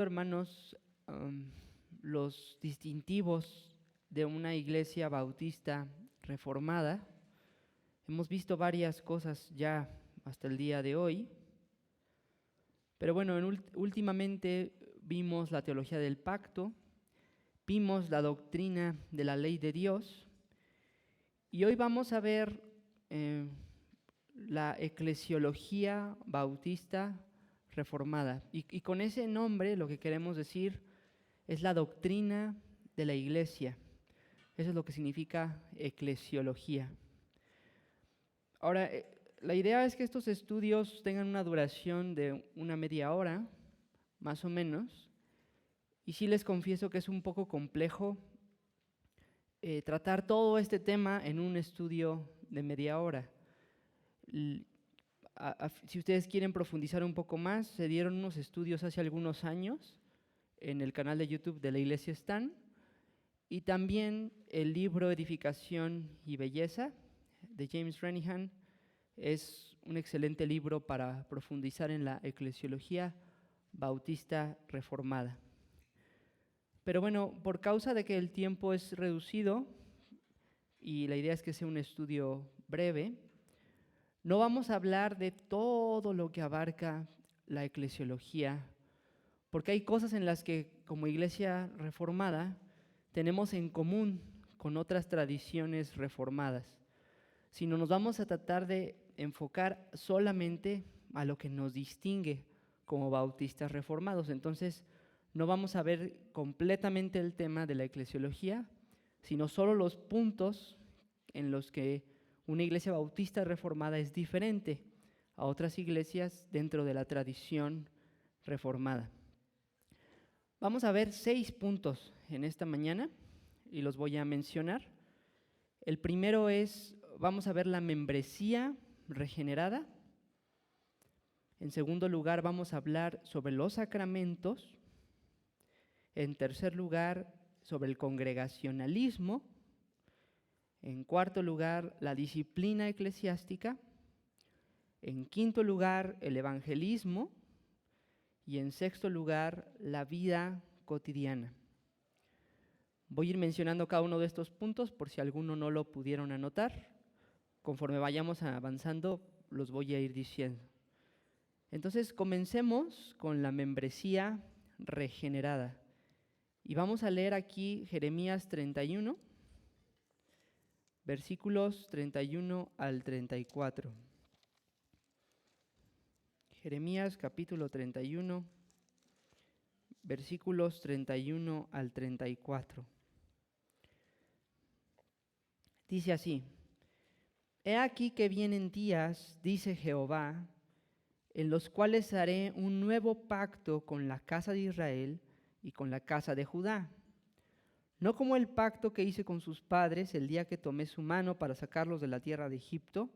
Hermanos, los distintivos de una iglesia bautista reformada. Hemos visto varias cosas ya hasta el día de hoy, pero bueno, últimamente vimos la teología del pacto, vimos la doctrina de la ley de Dios, y hoy vamos a ver la eclesiología bautista reformada. Y con ese nombre lo que queremos decir es la doctrina de la iglesia. Eso es lo que significa eclesiología. Ahora, la idea es que estos estudios tengan una duración de una media hora, más o menos, y sí les confieso que es un poco complejo tratar todo este tema en un estudio de media hora. Si ustedes quieren profundizar un poco más, se dieron unos estudios hace algunos años en el canal de YouTube de la Iglesia Stan, y también el libro Edificación y Belleza de James Renihan es un excelente libro para profundizar en la eclesiología bautista reformada. Pero bueno, por causa de que el tiempo es reducido y la idea es que sea un estudio breve, no vamos a hablar de todo lo que abarca la eclesiología, porque hay cosas en las que como iglesia reformada tenemos en común con otras tradiciones reformadas, sino nos vamos a tratar de enfocar solamente a lo que nos distingue como bautistas reformados. Entonces, no vamos a ver completamente el tema de la eclesiología, sino solo los puntos en los que una iglesia bautista reformada es diferente a otras iglesias dentro de la tradición reformada. Vamos a ver 6 puntos en esta mañana y los voy a mencionar. El primero es, vamos a ver la membresía regenerada. En segundo lugar, vamos a hablar sobre los sacramentos. En tercer lugar, sobre el congregacionalismo. En cuarto lugar, la disciplina eclesiástica. En quinto lugar, el evangelismo. Y en sexto lugar, la vida cotidiana. Voy a ir mencionando cada uno de estos puntos por si alguno no lo pudieron anotar. Conforme vayamos avanzando, los voy a ir diciendo. Entonces, comencemos con la membresía regenerada. Y vamos a leer aquí Jeremías 31, versículos 31 al 34. Jeremías capítulo 31, versículos 31 al 34. Dice así: He aquí que vienen días, dice Jehová, en los cuales haré un nuevo pacto con la casa de Israel y con la casa de Judá. No como el pacto que hice con sus padres el día que tomé su mano para sacarlos de la tierra de Egipto,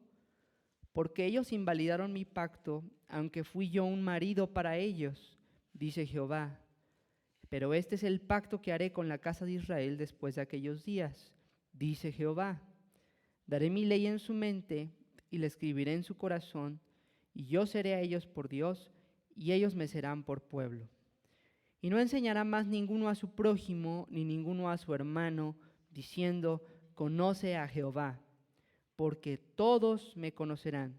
porque ellos invalidaron mi pacto, aunque fui yo un marido para ellos, dice Jehová. Pero este es el pacto que haré con la casa de Israel después de aquellos días, dice Jehová. Daré mi ley en su mente y la escribiré en su corazón, y yo seré a ellos por Dios, y ellos me serán por pueblo. Y no enseñará más ninguno a su prójimo, ni ninguno a su hermano, diciendo, conoce a Jehová, porque todos me conocerán,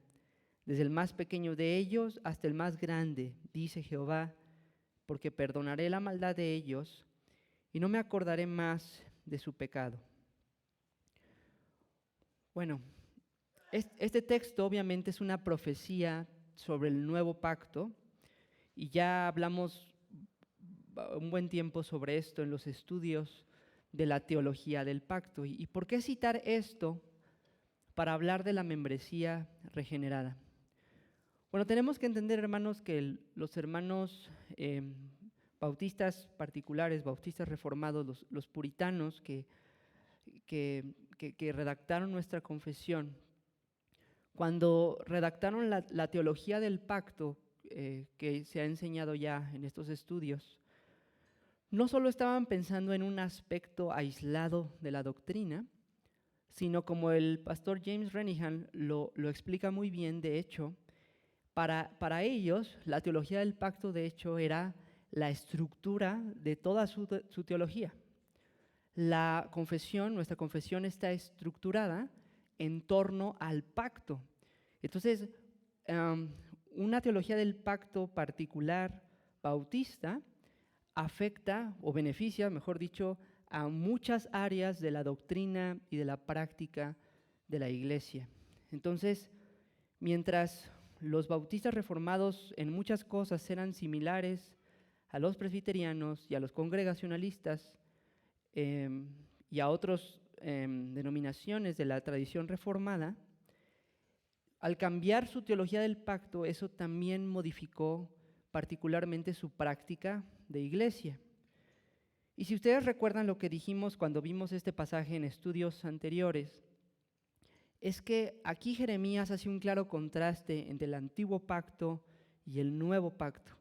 desde el más pequeño de ellos hasta el más grande, dice Jehová, porque perdonaré la maldad de ellos, y no me acordaré más de su pecado. Bueno, este texto obviamente es una profecía sobre el nuevo pacto, y ya hablamos un buen tiempo sobre esto en los estudios de la teología del pacto. ¿Y por qué citar esto para hablar de la membresía regenerada? Bueno, tenemos que entender, hermanos, que los hermanos bautistas particulares, bautistas reformados, los puritanos que redactaron nuestra confesión, cuando redactaron la teología del pacto que se ha enseñado ya en estos estudios, no solo estaban pensando en un aspecto aislado de la doctrina, sino como el pastor James Renihan lo explica muy bien, de hecho, para ellos la teología del pacto de hecho era la estructura de toda su teología. La confesión, nuestra confesión está estructurada en torno al pacto. Entonces, una teología del pacto particular bautista afecta o beneficia, mejor dicho, a muchas áreas de la doctrina y de la práctica de la Iglesia. Entonces, mientras los bautistas reformados en muchas cosas eran similares a los presbiterianos y a los congregacionalistas y a otras denominaciones de la tradición reformada, al cambiar su teología del pacto, eso también modificó particularmente su práctica de iglesia. Y si ustedes recuerdan lo que dijimos cuando vimos este pasaje en estudios anteriores, es que aquí Jeremías hace un claro contraste entre el antiguo pacto y el nuevo pacto.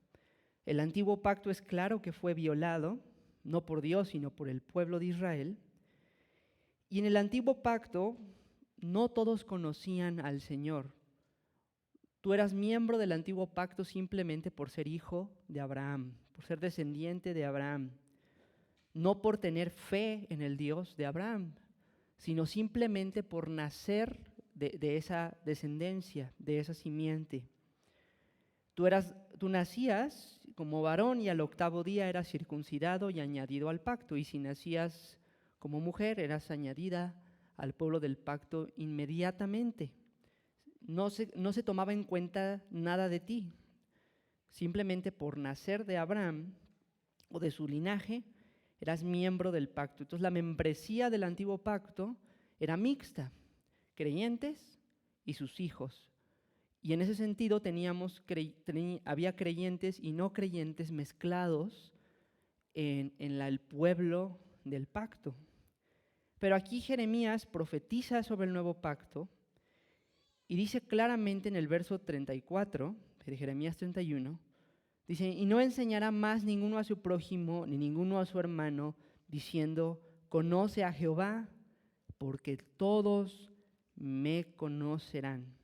El antiguo pacto es claro que fue violado, no por Dios, sino por el pueblo de Israel. Y en el antiguo pacto no todos conocían al Señor. Tú eras miembro del antiguo pacto simplemente por ser hijo de Abraham, por ser descendiente de Abraham, no por tener fe en el Dios de Abraham, sino simplemente por nacer de esa descendencia, de esa simiente. Tú nacías como varón y al 8º día eras circuncidado y añadido al pacto, y si nacías como mujer eras añadida al pueblo del pacto inmediatamente. No se tomaba en cuenta nada de ti, simplemente por nacer de Abraham o de su linaje eras miembro del pacto. Entonces la membresía del antiguo pacto era mixta, creyentes y sus hijos. Y en ese sentido había creyentes y no creyentes mezclados en el pueblo del pacto. Pero aquí Jeremías profetiza sobre el nuevo pacto y dice claramente en el verso 34 de Jeremías 31, dice, y no enseñará más ninguno a su prójimo ni ninguno a su hermano, diciendo, conoce a Jehová, porque todos me conocerán.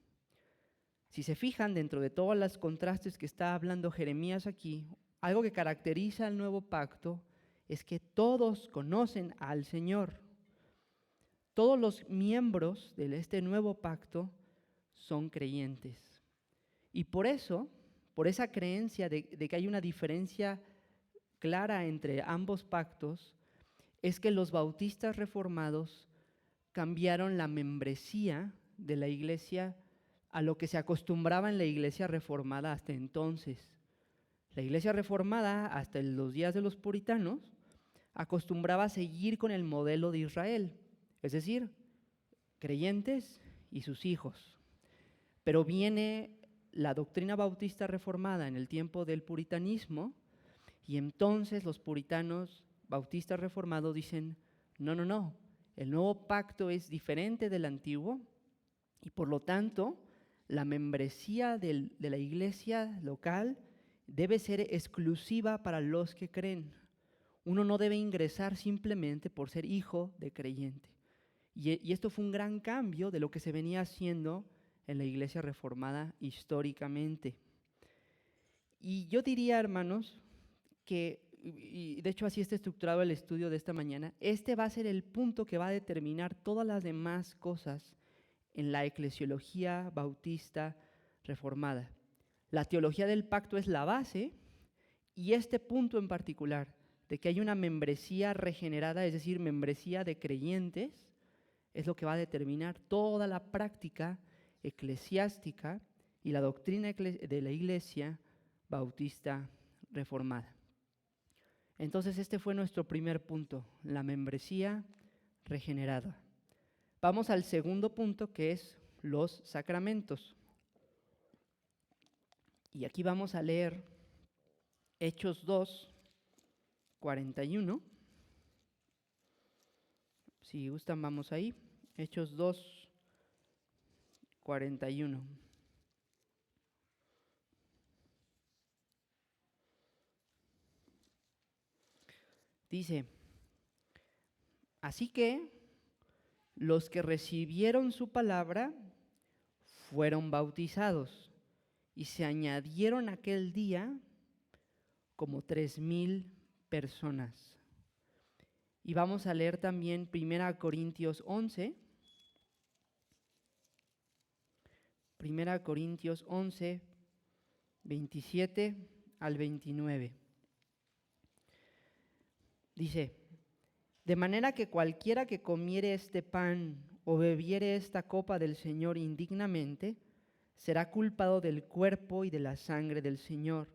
Si se fijan, dentro de todos los contrastes que está hablando Jeremías aquí, algo que caracteriza al nuevo pacto es que todos conocen al Señor. Todos los miembros de este nuevo pacto son creyentes. Y por eso, por esa creencia de que hay una diferencia clara entre ambos pactos, es que los bautistas reformados cambiaron la membresía de la iglesia a lo que se acostumbraba en la iglesia reformada hasta entonces. La iglesia reformada, hasta los días de los puritanos, acostumbraba a seguir con el modelo de Israel, es decir, creyentes y sus hijos. Pero viene la doctrina bautista reformada en el tiempo del puritanismo y entonces los puritanos bautistas reformados dicen, no, el nuevo pacto es diferente del antiguo y por lo tanto la membresía de la iglesia local debe ser exclusiva para los que creen. Uno no debe ingresar simplemente por ser hijo de creyente. Y esto fue un gran cambio de lo que se venía haciendo en la iglesia reformada históricamente. Y yo diría, hermanos, que, y de hecho así está estructurado el estudio de esta mañana, este va a ser el punto que va a determinar todas las demás cosas en la eclesiología bautista reformada. La teología del pacto es la base y este punto en particular, de que hay una membresía regenerada, es decir, membresía de creyentes, es lo que va a determinar toda la práctica eclesiástica y la doctrina de la iglesia bautista reformada. Entonces este fue nuestro primer punto, la membresía regenerada. Vamos al segundo punto, que es los sacramentos. Y aquí vamos a leer Hechos 2, 41. Si gustan, vamos ahí. Hechos 2, 41. Dice, así que los que recibieron su palabra fueron bautizados y se añadieron aquel día como 3,000 personas. Y vamos a leer también 1 Corintios 11. 1 Corintios 11, 27 al 29. Dice: de manera que cualquiera que comiere este pan o bebiere esta copa del Señor indignamente, será culpado del cuerpo y de la sangre del Señor.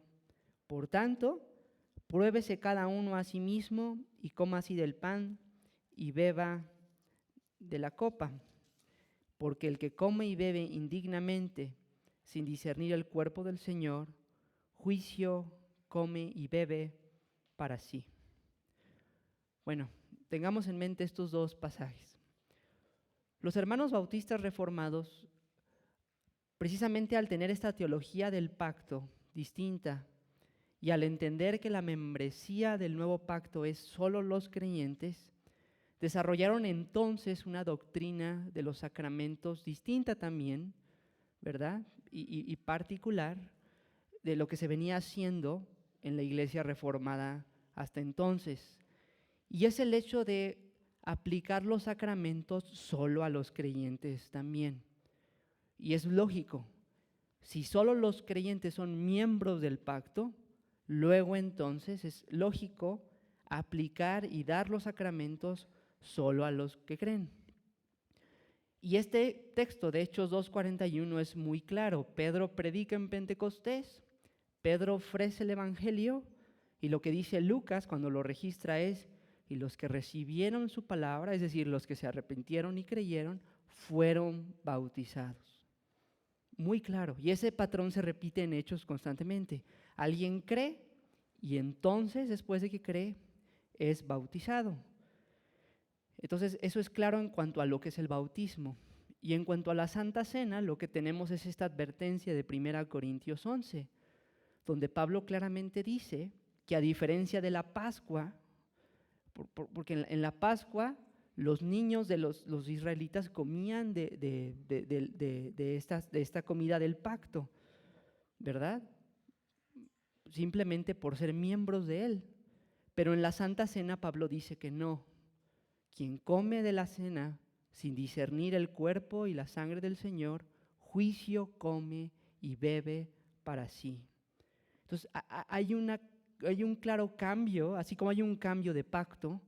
Por tanto, pruébese cada uno a sí mismo y coma así del pan y beba de la copa. Porque el que come y bebe indignamente, sin discernir el cuerpo del Señor, juicio come y bebe para sí. Bueno, tengamos en mente estos dos pasajes. Los hermanos bautistas reformados, precisamente al tener esta teología del pacto distinta y al entender que la membresía del nuevo pacto es solo los creyentes, desarrollaron entonces una doctrina de los sacramentos distinta también, ¿verdad? Y particular de lo que se venía haciendo en la iglesia reformada hasta entonces. Y es el hecho de aplicar los sacramentos solo a los creyentes también. Y es lógico, si solo los creyentes son miembros del pacto, luego entonces es lógico aplicar y dar los sacramentos solo a los que creen. Y este texto de Hechos 2:41 es muy claro. Pedro predica en Pentecostés, Pedro ofrece el evangelio, y lo que dice Lucas cuando lo registra es: y los que recibieron su palabra, es decir, los que se arrepintieron y creyeron, fueron bautizados. Muy claro, y ese patrón se repite en Hechos constantemente. Alguien cree y entonces, después de que cree, es bautizado. Entonces, eso es claro en cuanto a lo que es el bautismo. Y en cuanto a la Santa Cena, lo que tenemos es esta advertencia de 1 Corintios 11, donde Pablo claramente dice que a diferencia de la Pascua, porque en la Pascua los niños de los israelitas comían de esta comida del pacto, ¿verdad? Simplemente por ser miembros de él. Pero en la Santa Cena Pablo dice que no. Quien come de la cena sin discernir el cuerpo y la sangre del Señor, juicio come y bebe para sí. Entonces hay un claro cambio, así como hay un cambio de pacto,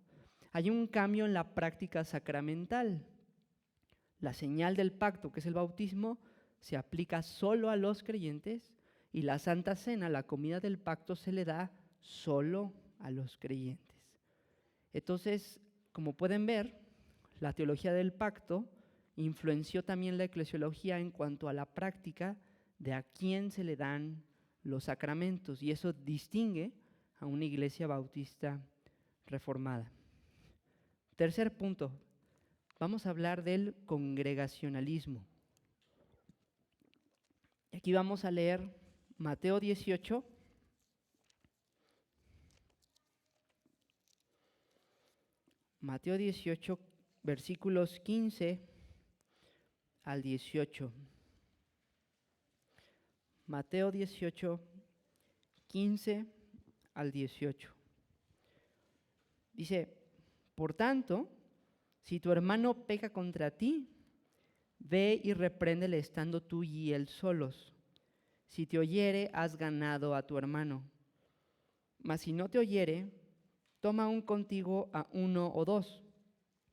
hay un cambio en la práctica sacramental. La señal del pacto, que es el bautismo, se aplica solo a los creyentes, y la Santa Cena, la comida del pacto, se le da solo a los creyentes. Entonces, como pueden ver, la teología del pacto influenció también la eclesiología en cuanto a la práctica de a quién se le dan los sacramentos, y eso distingue a una iglesia bautista reformada. Tercer punto, vamos a hablar del congregacionalismo. Aquí vamos a leer Mateo 18, Mateo 18, versículos 15 al 18. Mateo 18, 15 al 18. Dice: por tanto, si tu hermano peca contra ti, ve y repréndele estando tú y él solos. Si te oyere, has ganado a tu hermano. Mas si no te oyere, toma aún contigo a uno o dos,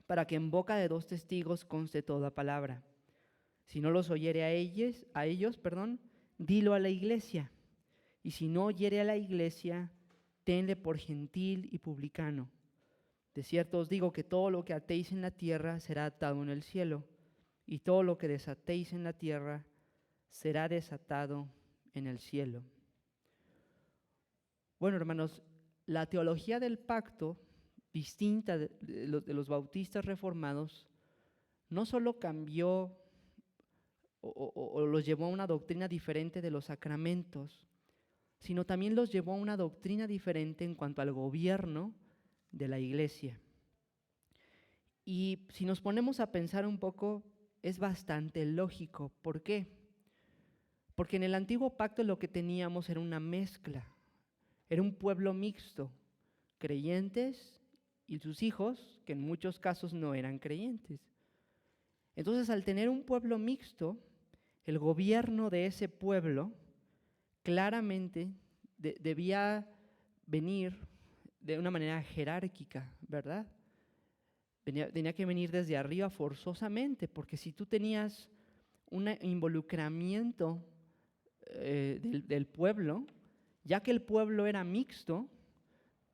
para que en boca de dos testigos conste toda palabra. Si no los oyere a ellos, dilo a la iglesia. Y si no oyere a la iglesia, tenle por gentil y publicano. De cierto os digo que todo lo que atéis en la tierra será atado en el cielo, y todo lo que desatéis en la tierra será desatado en el cielo. Bueno, hermanos, la teología del pacto, distinta de los bautistas reformados, no solo cambió o los llevó a una doctrina diferente de los sacramentos, sino también los llevó a una doctrina diferente en cuanto al gobierno de la iglesia. Y si nos ponemos a pensar un poco, es bastante lógico. ¿Por qué? Porque en el antiguo pacto lo que teníamos era una mezcla. Era un pueblo mixto, creyentes y sus hijos, que en muchos casos no eran creyentes. Entonces, al tener un pueblo mixto, el gobierno de ese pueblo claramente debía venir de una manera jerárquica, ¿verdad? Tenía que venir desde arriba forzosamente, porque si tú tenías un involucramiento del pueblo, ya que el pueblo era mixto,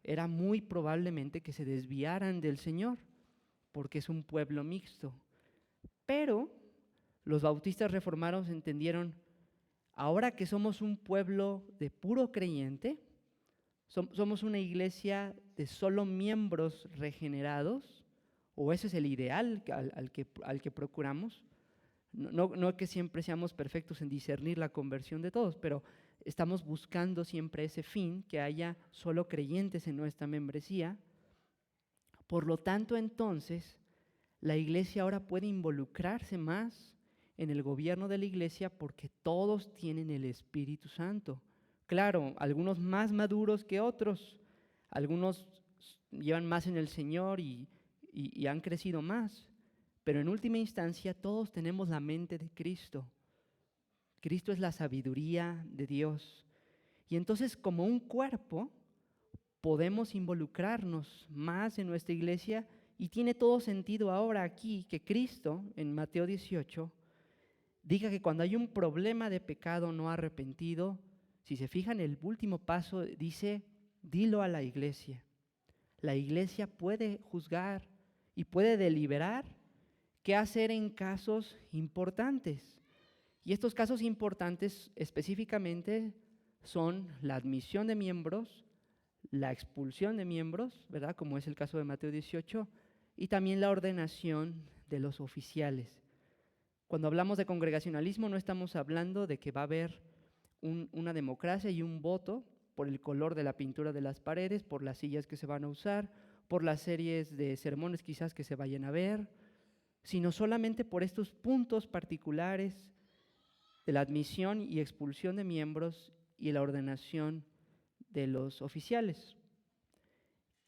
era muy probablemente que se desviaran del Señor, porque es un pueblo mixto. Pero los bautistas reformados entendieron, ahora que somos un pueblo de puro creyente, somos una iglesia de solo miembros regenerados, o ese es el ideal al que procuramos. No que siempre seamos perfectos en discernir la conversión de todos, pero estamos buscando siempre ese fin, que haya solo creyentes en nuestra membresía. Por lo tanto, entonces, la iglesia ahora puede involucrarse más en el gobierno de la iglesia porque todos tienen el Espíritu Santo. Claro, algunos más maduros que otros, algunos llevan más en el Señor y han crecido más, pero en última instancia todos tenemos la mente de Cristo. Cristo es la sabiduría de Dios. Y entonces, como un cuerpo, podemos involucrarnos más en nuestra iglesia, y tiene todo sentido ahora aquí que Cristo, en Mateo 18, diga que cuando hay un problema de pecado no arrepentido, si se fijan, el último paso dice, dilo a la iglesia. La iglesia puede juzgar y puede deliberar qué hacer en casos importantes. Y estos casos importantes específicamente son la admisión de miembros, la expulsión de miembros, ¿verdad? Como es el caso de Mateo 18, y también la ordenación de los oficiales. Cuando hablamos de congregacionalismo no estamos hablando de que va a haber una democracia y un voto por el color de la pintura de las paredes, por las sillas que se van a usar, por las series de sermones quizás que se vayan a ver, sino solamente por estos puntos particulares de la admisión y expulsión de miembros y la ordenación de los oficiales.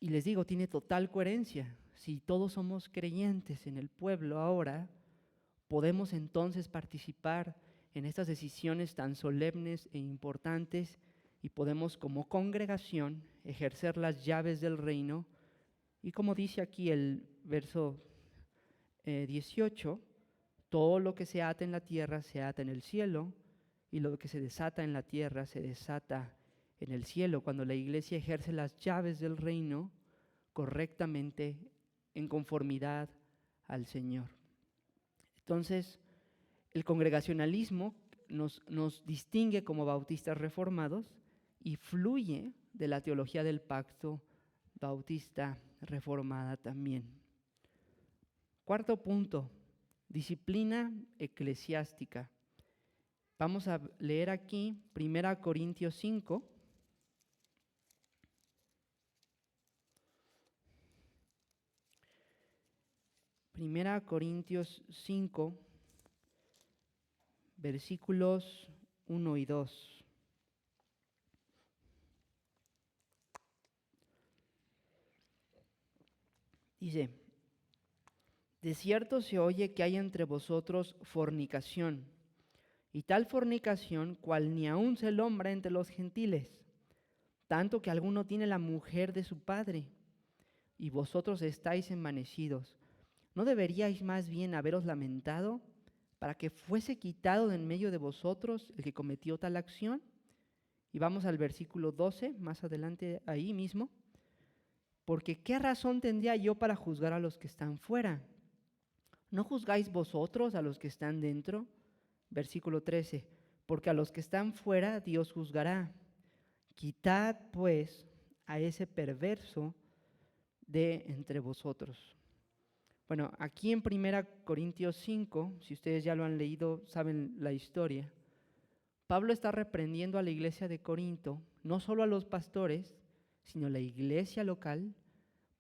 Y les digo, tiene total coherencia. Si todos somos creyentes en el pueblo ahora, podemos entonces participar en estas decisiones tan solemnes e importantes y podemos como congregación ejercer las llaves del reino. Y como dice aquí el verso 18, todo lo que se ata en la tierra se ata en el cielo, y lo que se desata en la tierra se desata en el cielo. Cuando la iglesia ejerce las llaves del reino correctamente, en conformidad al Señor. Entonces, el congregacionalismo nos distingue como bautistas reformados y fluye de la teología del pacto bautista reformada también. Cuarto punto, disciplina eclesiástica. Vamos a leer aquí 1 Corintios 5. Primera Corintios 5, versículos 1 y 2. Dice, de cierto se oye que hay entre vosotros fornicación, y tal fornicación cual ni aun se nombra entre los gentiles, tanto que alguno tiene la mujer de su padre, y vosotros estáis envanecidos. ¿No deberíais más bien haberos lamentado para que fuese quitado de en medio de vosotros el que cometió tal acción? Y vamos al versículo 12, más adelante ahí mismo. Porque ¿qué razón tendría yo para juzgar a los que están fuera? ¿No juzgáis vosotros a los que están dentro? Versículo 13, porque a los que están fuera Dios juzgará. Quitad pues a ese perverso de entre vosotros. Bueno, aquí en 1 Corintios 5, si ustedes ya lo han leído, saben la historia. Pablo está reprendiendo a la iglesia de Corinto, no solo a los pastores, sino a la iglesia local,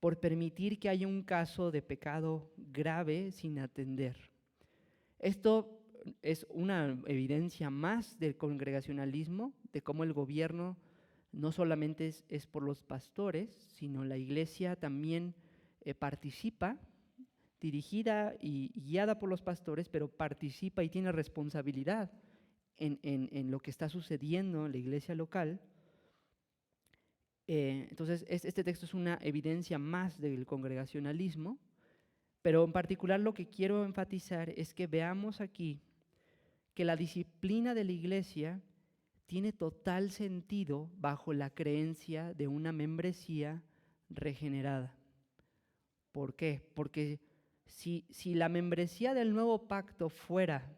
por permitir que haya un caso de pecado grave sin atender. Esto es una evidencia más del congregacionalismo, de cómo el gobierno no solamente es por los pastores, sino la iglesia también participa, dirigida y guiada por los pastores, pero participa y tiene responsabilidad en lo que está sucediendo en la iglesia local. Entonces, este texto es una evidencia más del congregacionalismo, pero en particular lo que quiero enfatizar es que veamos aquí que la disciplina de la iglesia tiene total sentido bajo la creencia de una membresía regenerada. ¿Por qué? Porque si la membresía del nuevo pacto fuera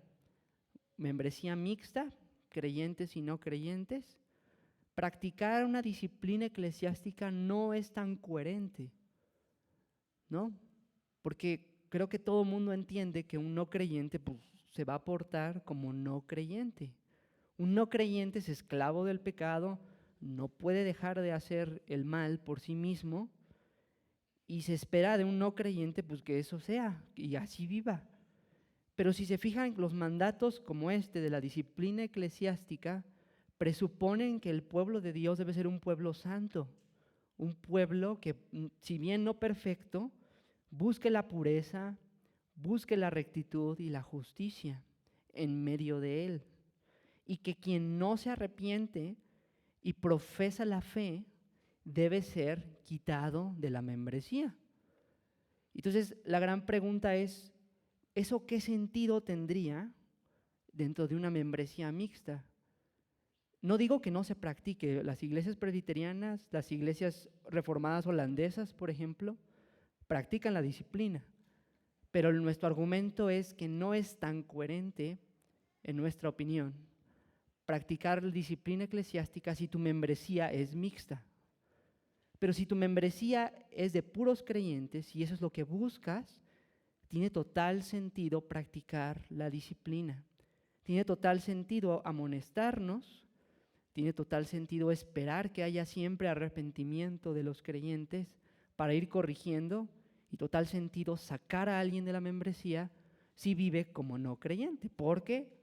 membresía mixta, creyentes y no creyentes, practicar una disciplina eclesiástica no es tan coherente, ¿no? Porque creo que todo el mundo entiende que un no creyente pues, se va a portar como no creyente. Un no creyente es esclavo del pecado, no puede dejar de hacer el mal por sí mismo y se espera de un no creyente pues que eso sea y así viva. Pero si se fijan, los mandatos como este de la disciplina eclesiástica presuponen que el pueblo de Dios debe ser un pueblo santo, un pueblo que, si bien no perfecto, busque la pureza, busque la rectitud y la justicia en medio de él. Y que quien no se arrepiente y profesa la fe debe ser quitado de la membresía. Entonces, la gran pregunta es, ¿eso qué sentido tendría dentro de una membresía mixta? No digo que no se practique. Las iglesias presbiterianas, las iglesias reformadas holandesas, por ejemplo, practican la disciplina. Pero nuestro argumento es que no es tan coherente, en nuestra opinión, practicar la disciplina eclesiástica si tu membresía es mixta. Pero si tu membresía es de puros creyentes y eso es lo que buscas, tiene total sentido practicar la disciplina. Tiene total sentido amonestarnos, tiene total sentido esperar que haya siempre arrepentimiento de los creyentes para ir corrigiendo y total sentido sacar a alguien de la membresía si vive como no creyente, porque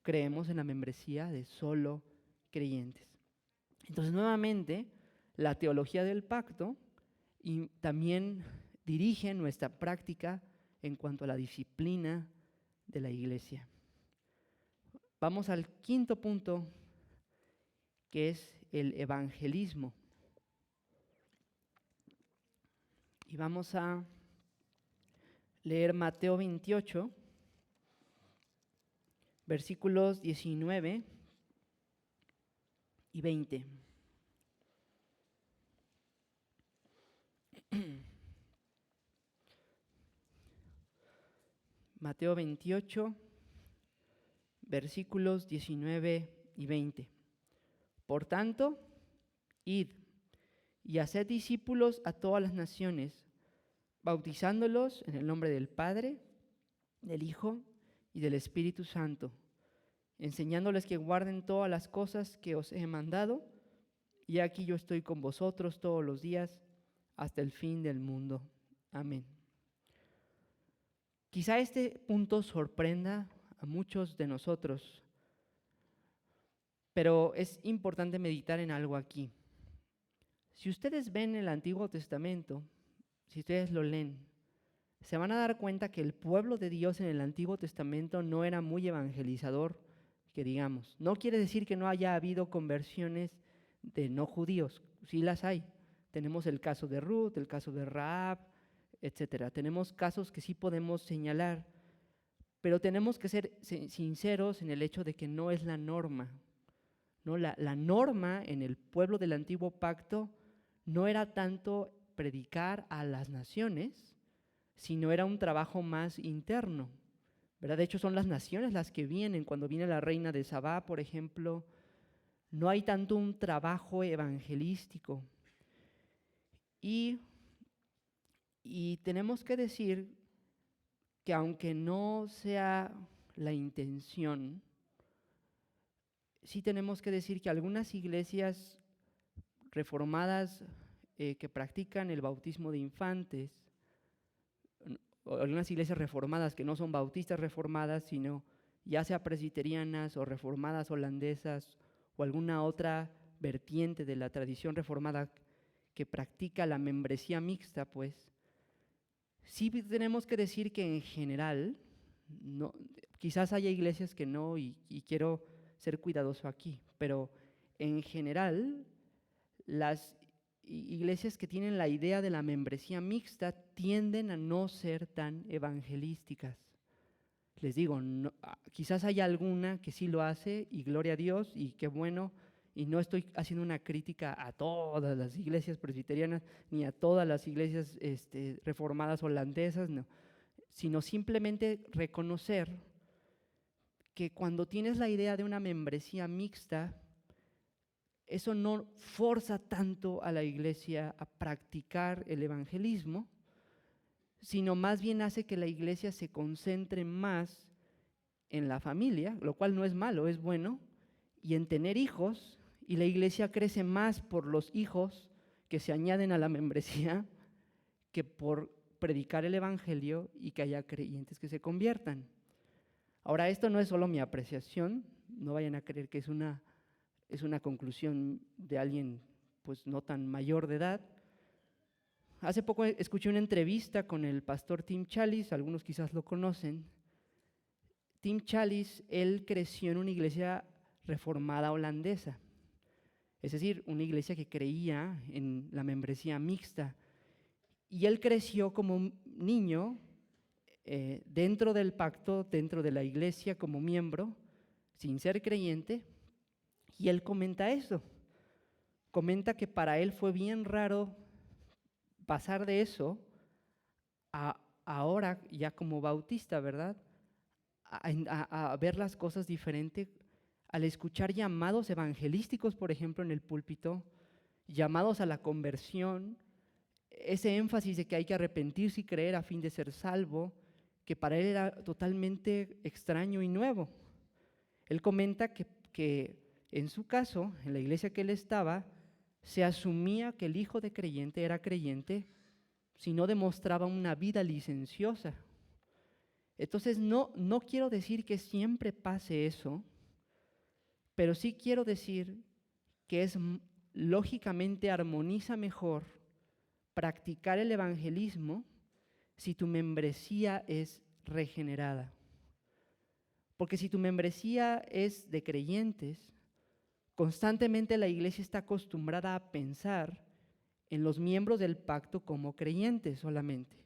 creemos en la membresía de solo creyentes. Entonces, nuevamente, la teología del pacto y también dirige nuestra práctica en cuanto a la disciplina de la iglesia. Vamos al quinto punto, que es el evangelismo. Y vamos a leer Mateo 28, versículos 19 y 20. Mateo 28, versículos 19 y 20. Por tanto, id y haced discípulos a todas las naciones, bautizándolos en el nombre del Padre, del Hijo y del Espíritu Santo, enseñándoles que guarden todas las cosas que os he mandado, y aquí yo estoy con vosotros todos los días hasta el fin del mundo. Amén. Quizá este punto sorprenda a muchos de nosotros, pero es importante meditar en algo aquí. Si ustedes ven el Antiguo Testamento, si ustedes lo leen, se van a dar cuenta que el pueblo de Dios en el Antiguo Testamento no era muy evangelizador, que digamos. No quiere decir que no haya habido conversiones de no judíos, sí las hay. Tenemos el caso de Ruth, el caso de Rahab, etcétera. Tenemos casos que sí podemos señalar, pero tenemos que ser sinceros en el hecho de que no es la norma, ¿no? La norma en el pueblo del Antiguo Pacto no era tanto predicar a las naciones, sino era un trabajo más interno, ¿verdad? De hecho, son las naciones las que vienen. Cuando viene la reina de Sabá, por ejemplo, no hay tanto un trabajo evangelístico. Y tenemos que decir que aunque no sea la intención, sí tenemos que decir que algunas iglesias reformadas que practican el bautismo de infantes, o algunas iglesias reformadas que no son bautistas reformadas, sino ya sea presbiterianas o reformadas holandesas o alguna otra vertiente de la tradición reformada que practica la membresía mixta, pues sí tenemos que decir que en general, no, quizás haya iglesias que no, y quiero ser cuidadoso aquí, pero en general las iglesias que tienen la idea de la membresía mixta tienden a no ser tan evangelísticas. Les digo, no, quizás haya alguna que sí lo hace y gloria a Dios y qué bueno, y no estoy haciendo una crítica a todas las iglesias presbiterianas ni a todas las iglesias reformadas holandesas, no, sino simplemente reconocer que cuando tienes la idea de una membresía mixta, eso no forza tanto a la iglesia a practicar el evangelismo, sino más bien hace que la iglesia se concentre más en la familia, lo cual no es malo, es bueno, y en tener hijos, y la iglesia crece más por los hijos que se añaden a la membresía que por predicar el evangelio y que haya creyentes que se conviertan. Ahora, esto no es solo mi apreciación, no vayan a creer que es una conclusión de alguien pues no tan mayor de edad. Hace poco escuché una entrevista con el pastor Tim Challies, algunos quizás lo conocen. Tim Challies, él creció en una iglesia reformada holandesa, es decir, una iglesia que creía en la membresía mixta. Y él creció como un niño dentro del pacto, dentro de la iglesia como miembro, sin ser creyente, y él comenta eso. Comenta que para él fue bien raro pasar de eso a ahora ya como bautista, ¿verdad? A ver las cosas diferente, al escuchar llamados evangelísticos, por ejemplo, en el púlpito, llamados a la conversión, ese énfasis de que hay que arrepentirse y creer a fin de ser salvo, que para él era totalmente extraño y nuevo. Él comenta que en su caso, en la iglesia que él estaba, se asumía que el hijo de creyente era creyente si no demostraba una vida licenciosa. Entonces, no quiero decir que siempre pase eso, pero sí quiero decir que lógicamente armoniza mejor practicar el evangelismo si tu membresía es regenerada. Porque si tu membresía es de creyentes, constantemente la iglesia está acostumbrada a pensar en los miembros del pacto como creyentes solamente,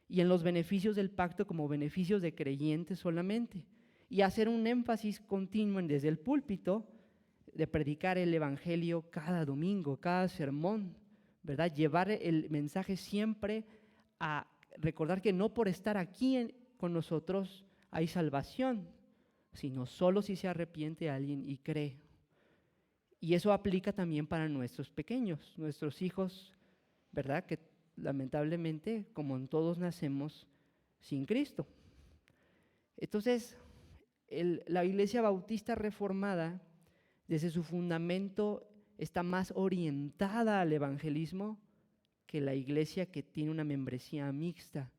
y en los beneficios del pacto como beneficios de creyentes solamente, y hacer un énfasis continuo desde el púlpito de predicar el evangelio cada domingo, cada sermón, ¿verdad? Llevar el mensaje siempre a recordar que no por estar aquí con nosotros hay salvación, sino solo si se arrepiente alguien y cree. Y eso aplica también para nuestros pequeños, nuestros hijos, ¿verdad? Que lamentablemente, como en todos, nacemos sin Cristo. Entonces, la Iglesia Bautista Reformada, desde su fundamento, está más orientada al evangelismo que la iglesia que tiene una membresía mixta.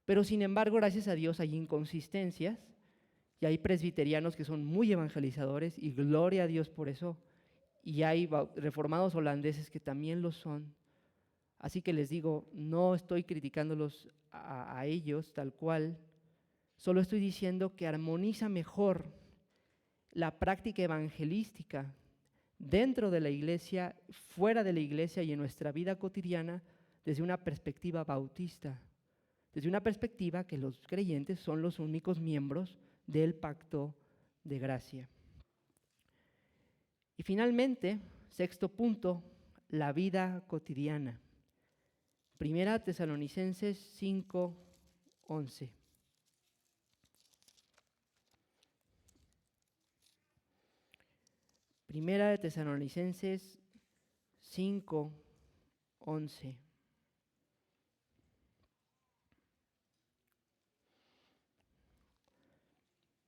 Pero sin embargo, gracias a Dios, hay inconsistencias y hay presbiterianos que son muy evangelizadores y gloria a Dios por eso. Y hay reformados holandeses que también lo son. Así que les digo, no estoy criticándolos a ellos tal cual, solo estoy diciendo que armoniza mejor la práctica evangelística dentro de la iglesia, fuera de la iglesia y en nuestra vida cotidiana desde una perspectiva bautista, desde una perspectiva que los creyentes son los únicos miembros del pacto de gracia. Y finalmente, sexto punto, la vida cotidiana. Primera Tesalonicenses 5:11. Primera de Tesalonicenses 5:11.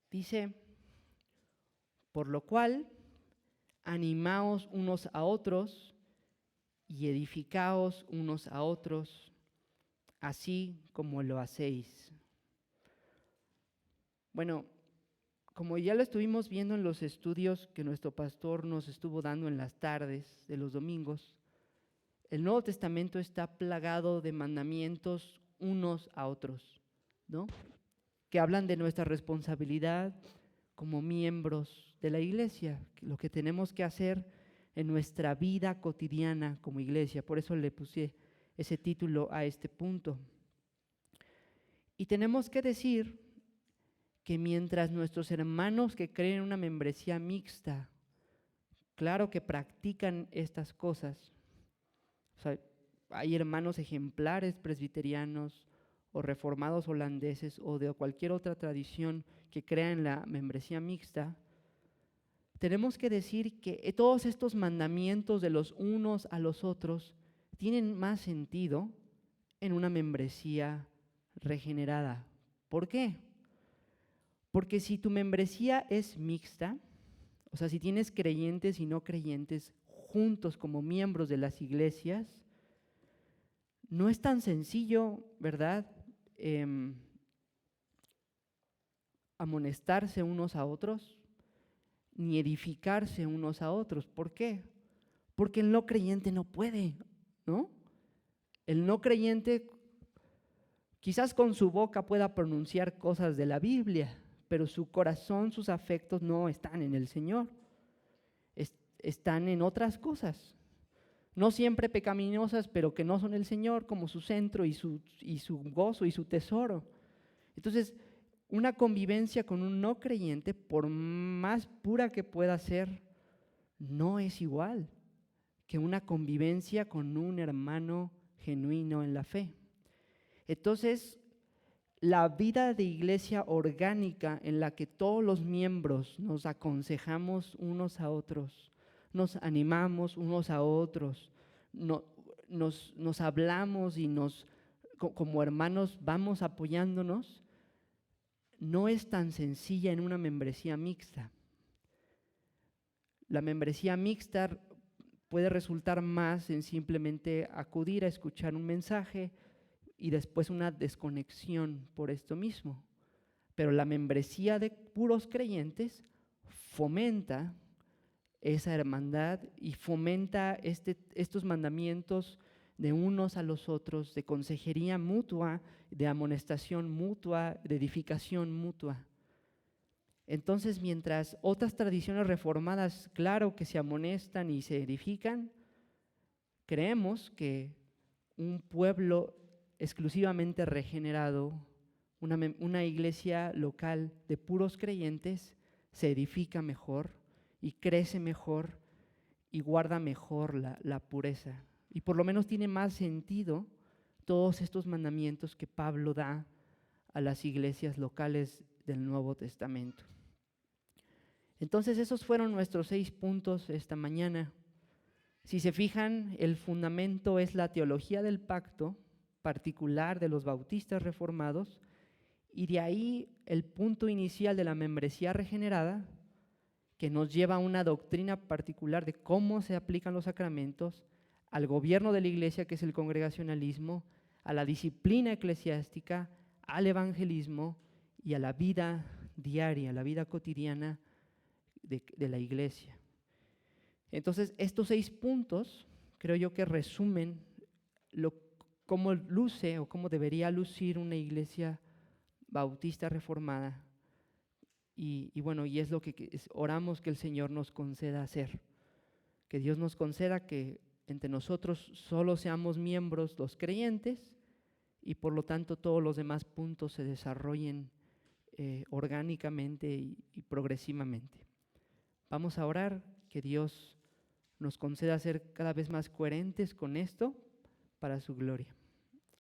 Dice, por lo cual, animaos unos a otros y edificaos unos a otros, así como lo hacéis. Bueno, como ya lo estuvimos viendo en los estudios que nuestro pastor nos estuvo dando en las tardes de los domingos, el Nuevo Testamento está plagado de mandamientos unos a otros, ¿no? Que hablan de nuestra responsabilidad como miembros de la iglesia, lo que tenemos que hacer en nuestra vida cotidiana como iglesia. Por eso le puse ese título a este punto. Y tenemos que decir que mientras nuestros hermanos que creen en una membresía mixta, claro que practican estas cosas, o sea, hay hermanos ejemplares presbiterianos o reformados holandeses o de cualquier otra tradición que crea en la membresía mixta, tenemos que decir que todos estos mandamientos de los unos a los otros tienen más sentido en una membresía regenerada. ¿Por qué? Porque si tu membresía es mixta, o sea, si tienes creyentes y no creyentes juntos como miembros de las iglesias, no es tan sencillo, ¿verdad?, amonestarse unos a otros, ni edificarse unos a otros. ¿Por qué? Porque el no creyente no puede, ¿no? El no creyente quizás con su boca pueda pronunciar cosas de la Biblia, pero su corazón, sus afectos no están en el Señor, están en otras cosas. No siempre pecaminosas, pero que no son el Señor como su centro y su gozo y su tesoro. Entonces, una convivencia con un no creyente, por más pura que pueda ser, no es igual que una convivencia con un hermano genuino en la fe. Entonces, la vida de iglesia orgánica en la que todos los miembros nos aconsejamos unos a otros, nos animamos unos a otros, nos hablamos y como hermanos vamos apoyándonos, no es tan sencilla en una membresía mixta. La membresía mixta puede resultar más en simplemente acudir a escuchar un mensaje y después una desconexión por esto mismo. Pero la membresía de puros creyentes fomenta esa hermandad y fomenta estos mandamientos de unos a los otros, de consejería mutua, de amonestación mutua, de edificación mutua. Entonces, mientras otras tradiciones reformadas, claro que se amonestan y se edifican, creemos que un pueblo exclusivamente regenerado, una iglesia local de puros creyentes, se edifica mejor y crece mejor y guarda mejor la pureza. Y por lo menos tiene más sentido todos estos mandamientos que Pablo da a las iglesias locales del Nuevo Testamento. Entonces, esos fueron nuestros 6 puntos esta mañana. Si se fijan, el fundamento es la teología del pacto particular de los bautistas reformados, y de ahí el punto inicial de la membresía regenerada, que nos lleva a una doctrina particular de cómo se aplican los sacramentos, al gobierno de la iglesia, que es el congregacionalismo, a la disciplina eclesiástica, al evangelismo y a la vida diaria, a la vida cotidiana de la iglesia. Entonces, estos 6 puntos creo yo que resumen cómo luce o cómo debería lucir una iglesia bautista reformada. Y bueno, y es lo que oramos que el Señor nos conceda hacer. Que Dios nos conceda que entre nosotros solo seamos miembros los creyentes y por lo tanto todos los demás puntos se desarrollen orgánicamente y progresivamente. Vamos a orar, que Dios nos conceda ser cada vez más coherentes con esto para su gloria.